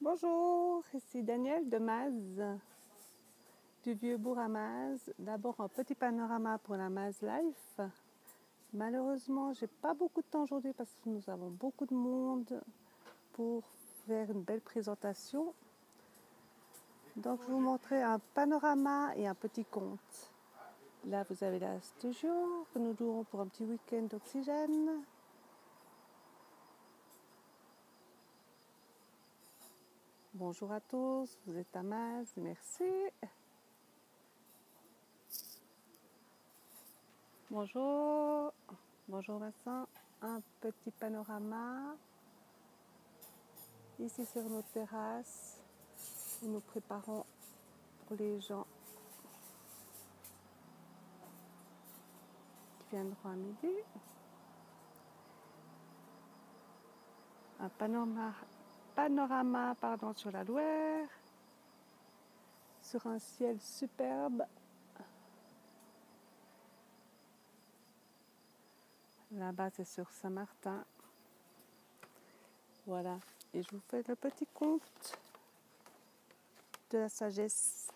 Bonjour, ici Daniel de Maz, du Vieux-Bourg à Maz. D'abord un petit panorama pour la Maz Life. Malheureusement, j'ai pas beaucoup de temps aujourd'hui parce que nous avons beaucoup de monde pour faire une belle présentation. Donc je vous montrerai un panorama et un petit conte. Là vous avez la studio que nous louons pour un petit week-end d'oxygène. Bonjour à tous, vous êtes à Maz, merci. Bonjour, bonjour Vincent, un petit panorama ici sur notre terrasse où nous préparons pour les gens qui viendront à midi. Un panorama sur la Loire, sur un ciel superbe. Là-bas c'est sur Saint-Martin. Voilà, et je vous fais le petit conte de la sagesse.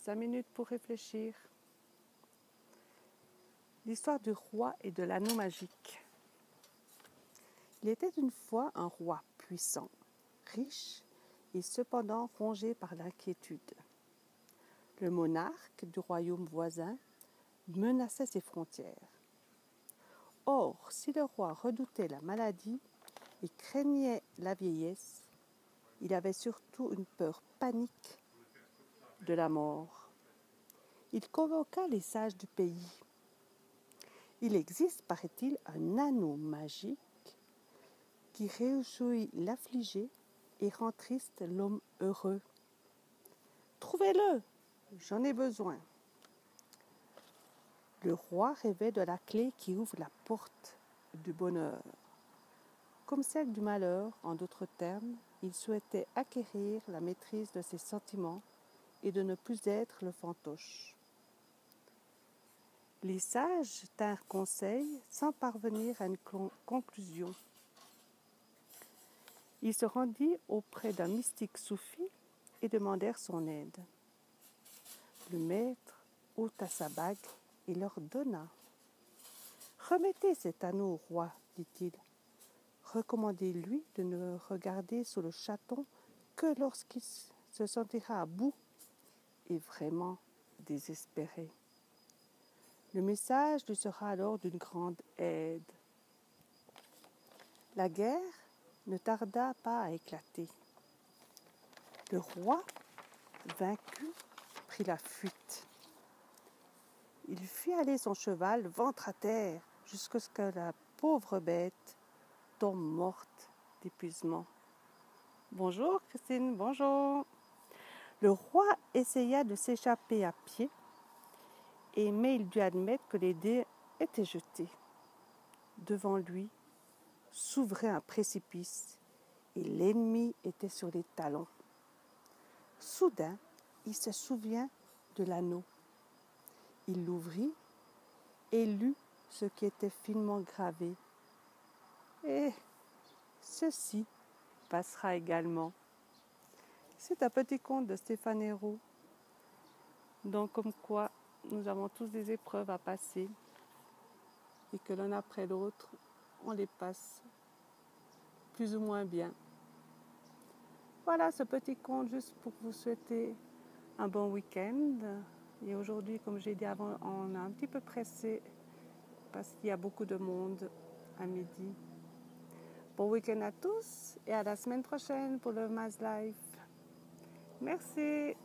5 minutes pour réfléchir. L'histoire du roi et de l'anneau magique. Il était une fois un roi puissant, riche et cependant rongé par l'inquiétude. Le monarque du royaume voisin menaçait ses frontières. Or, si le roi redoutait la maladie et craignait la vieillesse, il avait surtout une peur panique de la mort. Il convoqua les sages du pays. Il existe, paraît-il, un anneau magique qui réjouit l'affligé et rend triste l'homme heureux. Trouvez-le, j'en ai besoin. Le roi rêvait de la clé qui ouvre la porte du bonheur. Comme celle du malheur, en d'autres termes, il souhaitait acquérir la maîtrise de ses sentiments et de ne plus être le fantoche. Les sages tinrent conseil sans parvenir à une conclusion. Ils se rendirent auprès d'un mystique soufi et demandèrent son aide. Le maître ôta sa bague et leur donna. « Remettez cet anneau au roi, dit-il. Recommandez-lui de ne regarder sous le chaton que lorsqu'il se sentira à bout et vraiment désespéré. Le message lui sera alors d'une grande aide. » La guerre ne tarda pas à éclater. Le roi, vaincu, prit la fuite. Il fit aller son cheval ventre à terre jusqu'à ce que la pauvre bête tombe morte d'épuisement. Bonjour Christine, bonjour. Le roi essaya de s'échapper à pied, mais il dut admettre que les dés étaient jetés. Devant lui s'ouvrait un précipice et l'ennemi était sur les talons. Soudain, il se souvient de l'anneau. Il l'ouvrit et lut ce qui était finement gravé. Et ceci passera également. C'est un petit conte de Stéphane Héroux. Donc comme quoi nous avons tous des épreuves à passer et que l'un après l'autre, on les passe plus ou moins bien. Voilà ce petit conte juste pour vous souhaiter un bon week-end. Et aujourd'hui, comme j'ai dit avant, on est un petit peu pressé parce qu'il y a beaucoup de monde à midi. Bon week-end à tous et à la semaine prochaine pour le Maz Life. Merci.